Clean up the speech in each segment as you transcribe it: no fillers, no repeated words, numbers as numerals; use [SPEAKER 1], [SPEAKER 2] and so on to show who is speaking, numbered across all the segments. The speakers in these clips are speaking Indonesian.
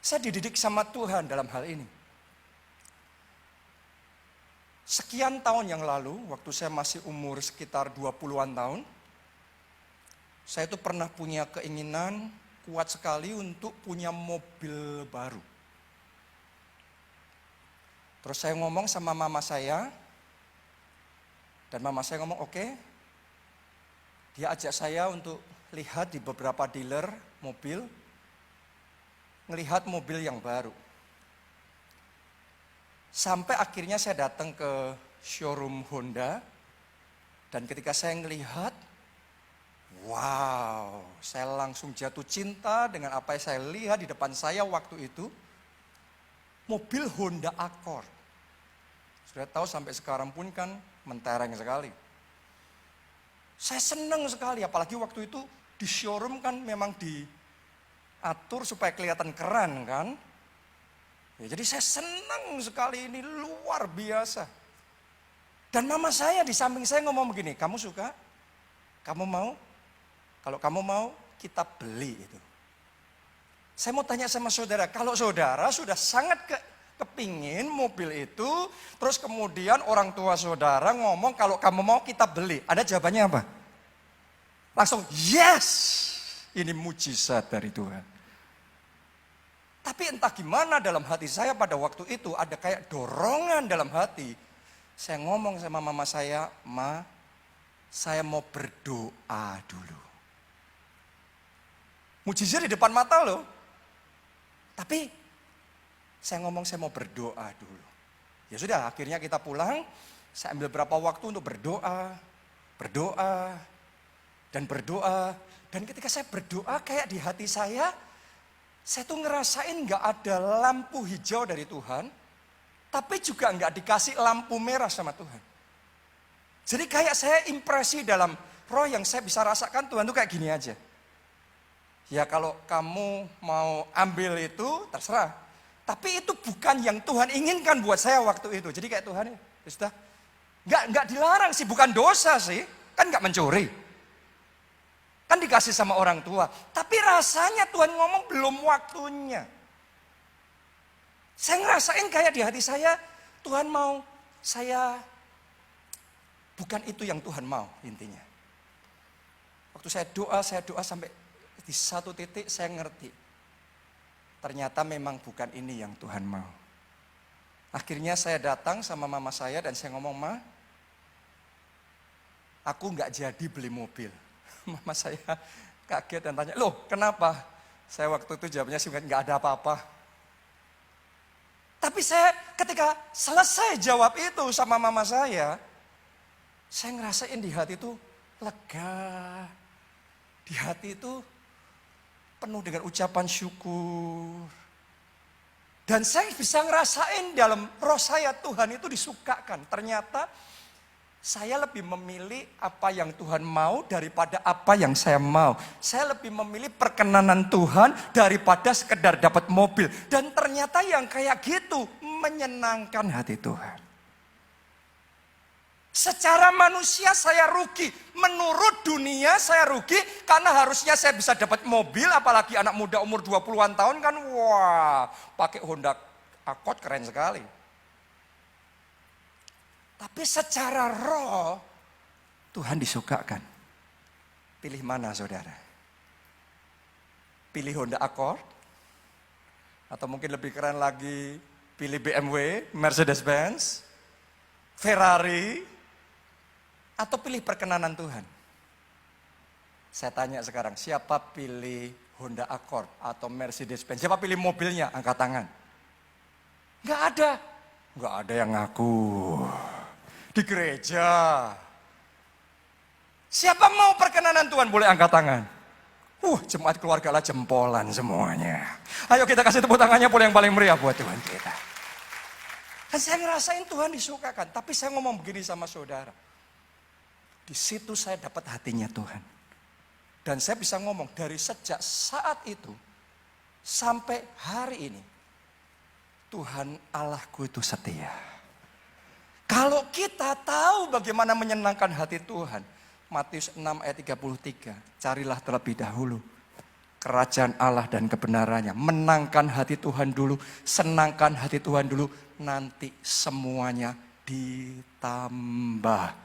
[SPEAKER 1] Saya dididik sama Tuhan dalam hal ini. Sekian tahun yang lalu, waktu saya masih umur sekitar 20-an tahun, saya itu pernah punya keinginan kuat sekali untuk punya mobil baru. Terus saya ngomong sama mama saya, dan mama saya ngomong oke. Dia ajak saya untuk lihat di beberapa dealer mobil, ngelihat mobil yang baru. Sampai akhirnya saya datang ke showroom Honda, dan ketika saya ngelihat, wow, saya langsung jatuh cinta dengan apa yang saya lihat di depan saya waktu itu. Mobil Honda Accord. Sudah tahu sampai sekarang pun kan mentereng sekali. Saya senang sekali, apalagi waktu itu di showroom kan memang diatur supaya kelihatan keren kan. Ya, jadi saya senang sekali, ini luar biasa. Dan mama saya di samping saya ngomong begini, kamu suka? Kamu mau? Kalau kamu mau, kita beli itu. Saya mau tanya sama saudara, kalau saudara sudah sangat kepingin mobil itu, terus kemudian orang tua saudara ngomong kalau kamu mau kita beli, ada jawabannya apa? Langsung yes, ini mujizat dari Tuhan. Tapi entah gimana dalam hati saya pada waktu itu ada kayak dorongan dalam hati. Saya ngomong sama mama saya, Ma, saya mau berdoa dulu. Mujizat di depan mata loh. Tapi saya ngomong saya mau berdoa dulu. Ya sudah, akhirnya kita pulang. Saya ambil berapa waktu untuk berdoa. Dan ketika saya berdoa kayak di hati saya tuh ngerasain gak ada lampu hijau dari Tuhan. Tapi juga gak dikasih lampu merah sama Tuhan. Jadi kayak saya impresi dalam roh yang saya bisa rasakan Tuhan tuh kayak gini aja. Ya kalau kamu mau ambil itu terserah. Tapi itu bukan yang Tuhan inginkan buat saya waktu itu. Jadi kayak Tuhan ya sudah. Gak dilarang sih, bukan dosa sih. Kan gak mencuri. Kan dikasih sama orang tua. Tapi rasanya Tuhan ngomong belum waktunya. Saya ngerasain kayak di hati saya, Tuhan mau saya, bukan itu yang Tuhan mau intinya. Waktu saya doa sampai di satu titik saya ngerti. Ternyata memang bukan ini yang Tuhan mau. Akhirnya saya datang sama mama saya dan saya ngomong, Ma, aku gak jadi beli mobil. Mama saya kaget dan tanya, loh kenapa? Saya waktu itu jawabnya sih gak ada apa-apa. Tapi saya ketika selesai jawab itu sama mama saya ngerasain di hati itu lega. Di hati itu penuh dengan ucapan syukur. Dan saya bisa ngerasain dalam roh saya Tuhan itu disukakan. Ternyata saya lebih memilih apa yang Tuhan mau daripada apa yang saya mau. Saya lebih memilih perkenanan Tuhan daripada sekedar dapat mobil. Dan ternyata yang kayak gitu menyenangkan hati Tuhan. Secara manusia saya rugi. Menurut dunia saya rugi karena harusnya saya bisa dapat mobil. Apalagi anak muda umur 20-an tahun kan wah pakai Honda Accord keren sekali. Tapi secara roh, Tuhan disukakan. Pilih mana saudara? Pilih Honda Accord? Atau mungkin lebih keren lagi, pilih BMW, Mercedes-Benz, Ferrari, atau pilih perkenanan Tuhan? Saya tanya sekarang, siapa pilih Honda Accord atau Mercedes-Benz? Siapa pilih mobilnya? Angkat tangan. Nggak ada. Nggak ada yang ngaku. Di gereja. Siapa mau perkenanan Tuhan boleh angkat tangan. Jemaat keluarga lah jempolan semuanya. Ayo kita kasih tepuk tangannya yang paling meriah buat Tuhan kita. Dan saya ngerasain Tuhan disukakan. Tapi saya ngomong begini sama saudara. Di situ saya dapat hatinya Tuhan. Dan saya bisa ngomong dari sejak saat itu sampai hari ini. Tuhan Allahku itu setia. Kalau kita tahu bagaimana menyenangkan hati Tuhan. Matius 6 ayat 33. Carilah terlebih dahulu kerajaan Allah dan kebenarannya. Menangkan hati Tuhan dulu, senangkan hati Tuhan dulu, nanti semuanya ditambahkan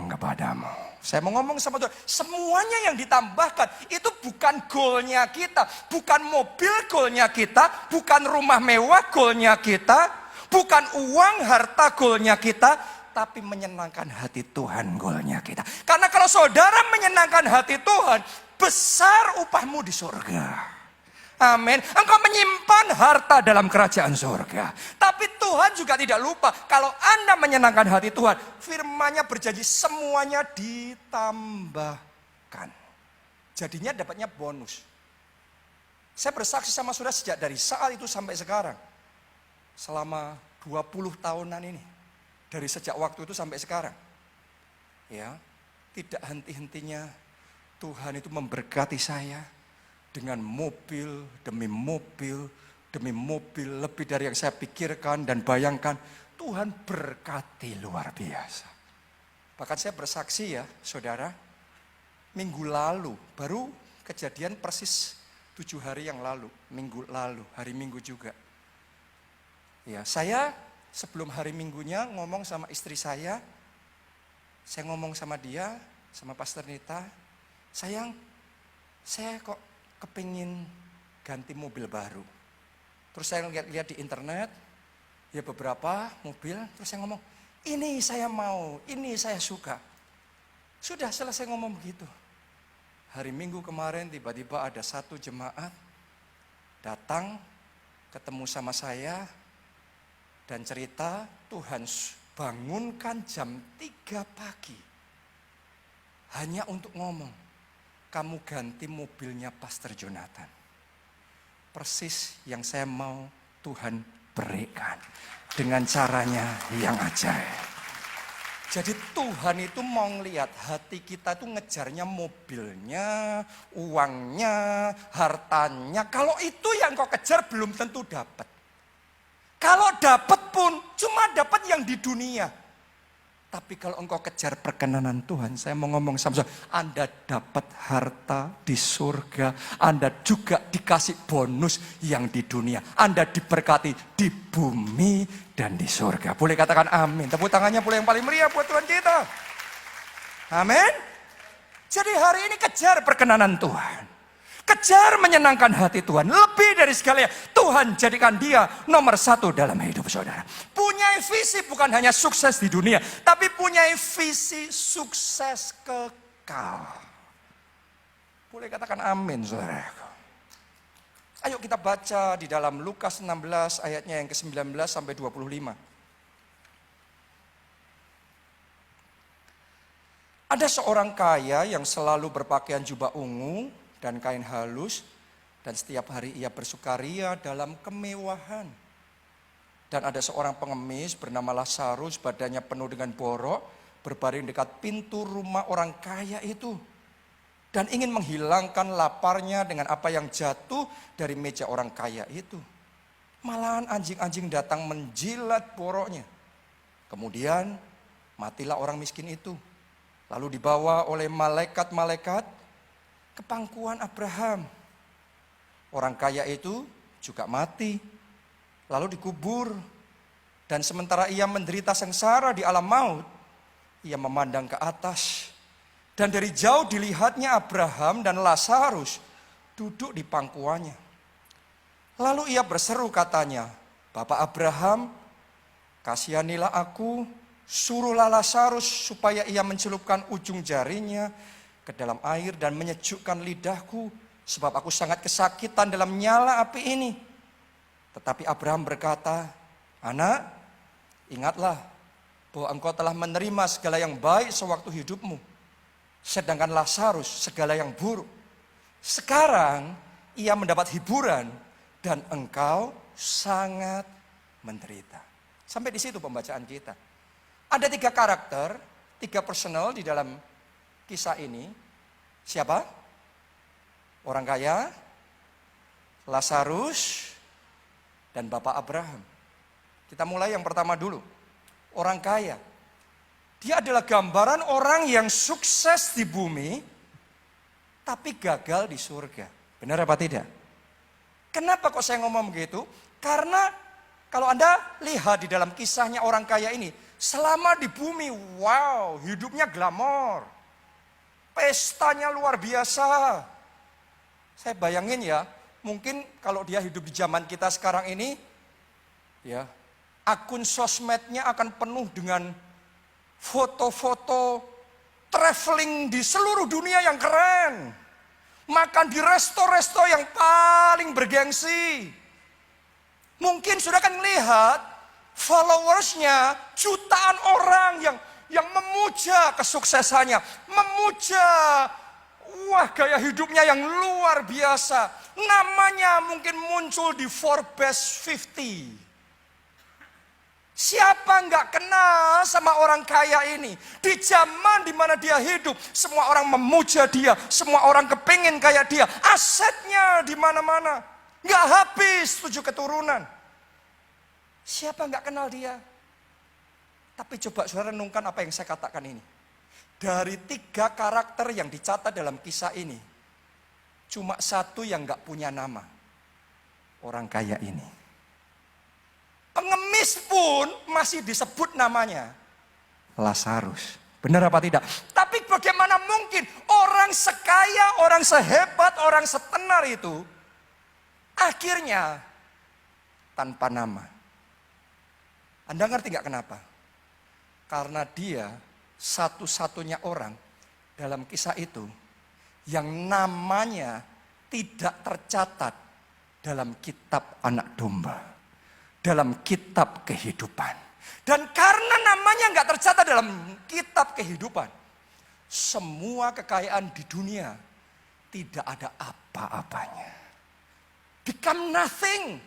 [SPEAKER 1] kepadamu. Saya mau ngomong sama Tuhan, semuanya yang ditambahkan itu bukan goalnya kita, bukan mobil goalnya kita, bukan rumah mewah goalnya kita, bukan uang harta goalnya kita, tapi menyenangkan hati Tuhan goalnya kita. Karena kalau saudara menyenangkan hati Tuhan, besar upahmu di surga. Amin. Engkau menyimpan harta dalam kerajaan surga. Tapi Tuhan juga tidak lupa. Kalau Anda menyenangkan hati Tuhan, firman-Nya berjanji semuanya ditambahkan. Jadinya dapatnya bonus. Saya bersaksi sama saudara sejak dari saat itu sampai sekarang. Selama 20 tahunan ini. Dari sejak waktu itu sampai sekarang. Ya, tidak henti-hentinya Tuhan itu memberkati saya. Dengan mobil, demi mobil, demi mobil, lebih dari yang saya pikirkan dan bayangkan. Tuhan berkati luar biasa. Bahkan saya bersaksi ya, saudara, minggu lalu, baru kejadian persis 7 hari yang lalu, minggu lalu, hari Minggu juga. Ya, saya sebelum hari Minggunya ngomong sama istri saya ngomong sama dia, sama Pastor Nita, sayang, saya kok kepingin ganti mobil baru. Terus saya lihat di internet, ya beberapa mobil, terus saya ngomong, ini saya mau, ini saya suka. Sudah selesai ngomong begitu. Hari Minggu kemarin tiba-tiba ada satu jemaat datang, ketemu sama saya, dan cerita Tuhan bangunkan jam 3 pagi. Hanya untuk ngomong, kamu ganti mobilnya Pastor Jonathan. Persis yang saya mau Tuhan berikan. Dengan caranya yang ajaib. Jadi Tuhan itu mau ngelihat hati kita itu ngejarnya mobilnya, uangnya, hartanya. Kalau itu yang kau kejar belum tentu dapat. Kalau dapat pun cuma dapat yang di dunia. Tapi kalau engkau kejar perkenanan Tuhan, saya mau ngomong sama saudara, Anda dapat harta di surga, Anda juga dikasih bonus yang di dunia. Anda diberkati di bumi dan di surga. Boleh katakan amin. Tepuk tangannya boleh yang paling meriah buat Tuhan kita. Amin. Jadi hari ini kejar perkenanan Tuhan. Kejar menyenangkan hati Tuhan. Lebih dari segalanya, Tuhan jadikan dia nomor 1 dalam hidup saudara. Punya visi bukan hanya sukses di dunia, tapi punya visi sukses kekal. Boleh katakan amin saudara. Ayo kita baca di dalam Lukas 16 ayatnya yang ke-19 sampai 25. Ada seorang kaya yang selalu berpakaian jubah ungu dan kain halus, dan setiap hari ia bersukaria dalam kemewahan. Dan ada seorang pengemis bernama Lazarus, badannya penuh dengan borok, berbaring dekat pintu rumah orang kaya itu. Dan ingin menghilangkan laparnya dengan apa yang jatuh dari meja orang kaya itu. Malahan anjing-anjing datang menjilat boroknya. Kemudian matilah orang miskin itu. Lalu dibawa oleh malaikat-malaikat ke pangkuan Abraham. Orang kaya itu juga mati, lalu dikubur. Dan sementara ia menderita sengsara di alam maut, ia memandang ke atas. Dan dari jauh dilihatnya Abraham dan Lazarus duduk di pangkuannya. Lalu ia berseru katanya, Bapak Abraham, kasihanilah aku, suruhlah Lazarus supaya ia mencelupkan ujung jarinya ke dalam air dan menyejukkan lidahku, sebab aku sangat kesakitan dalam nyala api ini. Tetapi Abraham berkata, anak, ingatlah bahwa engkau telah menerima segala yang baik sewaktu hidupmu, sedangkan Lazarus segala yang buruk. Sekarang ia mendapat hiburan dan engkau sangat menderita. Sampai di situ pembacaan kita. Ada 3 karakter, 3 personal di dalam kisah ini. Siapa? Orang kaya, Lazarus, dan Bapak Abraham. Kita mulai yang pertama dulu. Orang kaya. Dia adalah gambaran orang yang sukses di bumi, tapi gagal di surga. Benar apa tidak? Kenapa kok saya ngomong begitu? Karena kalau Anda lihat di dalam kisahnya orang kaya ini, selama di bumi, wow, hidupnya glamor. Pestanya luar biasa. Saya bayangin ya, mungkin kalau dia hidup di zaman kita sekarang ini, ya, akun sosmednya akan penuh dengan foto-foto traveling di seluruh dunia yang keren. Makan di resto-resto yang paling bergengsi. Mungkin sudah kan lihat followersnya jutaan orang yang memuja kesuksesannya, memuja wah gaya hidupnya yang luar biasa. Namanya mungkin muncul di Forbes 50. Siapa nggak kenal sama orang kaya ini? Di zaman dimana dia hidup, semua orang memuja dia, semua orang kepingin kayak dia. Asetnya di mana-mana, nggak habis 7 keturunan. Siapa nggak kenal dia? Tapi coba saudara renungkan apa yang saya katakan ini. Dari 3 karakter yang dicatat dalam kisah ini, cuma 1 yang nggak punya nama. Orang kaya ini. Pengemis pun masih disebut namanya Lazarus. Benar apa tidak? Tapi bagaimana mungkin orang sekaya, orang sehebat, orang setenar itu akhirnya tanpa nama. Anda ngerti gak kenapa? Karena dia satu-satunya orang dalam kisah itu yang namanya tidak tercatat dalam kitab anak domba. Dalam kitab kehidupan. Dan karena namanya nggak tercatat dalam kitab kehidupan, semua kekayaan di dunia tidak ada apa-apanya. Become nothing.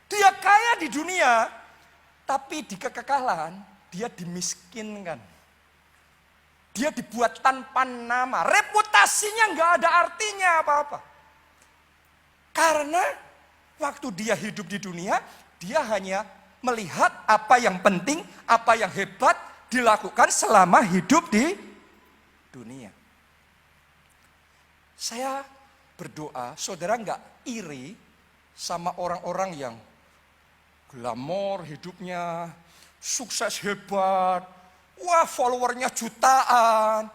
[SPEAKER 1] Dia kaya di dunia, tapi di kekekalan dia dimiskinkan. Dia dibuat tanpa nama, reputasinya nggak ada artinya apa-apa. Karena waktu dia hidup di dunia, dia hanya melihat apa yang penting, apa yang hebat dilakukan selama hidup di dunia. Saya berdoa, saudara nggak iri sama orang-orang yang glamor hidupnya, sukses hebat, wah followernya jutaan.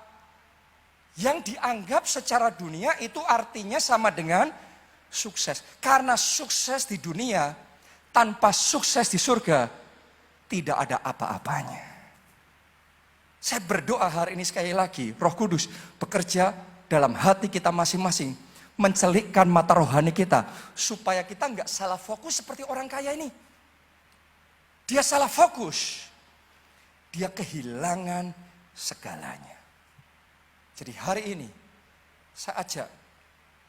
[SPEAKER 1] Yang dianggap secara dunia itu artinya sama dengan sukses. Karena sukses di dunia, tanpa sukses di surga, tidak ada apa-apanya. Saya berdoa hari ini sekali lagi, Roh Kudus bekerja dalam hati kita masing-masing, mencelikkan mata rohani kita, supaya kita nggak salah fokus seperti orang kaya ini. Dia salah fokus, dia kehilangan segalanya. Jadi hari ini, saya ajak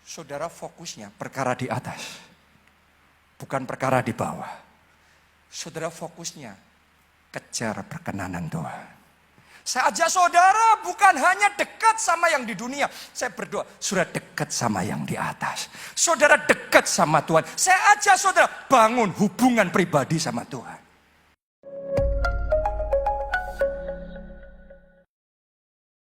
[SPEAKER 1] saudara fokusnya perkara di atas. Bukan perkara di bawah. Saudara fokusnya kejar perkenanan Tuhan. Saya ajak saudara bukan hanya dekat sama yang di dunia. Saya berdoa, saudara dekat sama yang di atas. Saudara dekat sama Tuhan. Saya ajak saudara bangun hubungan pribadi sama Tuhan.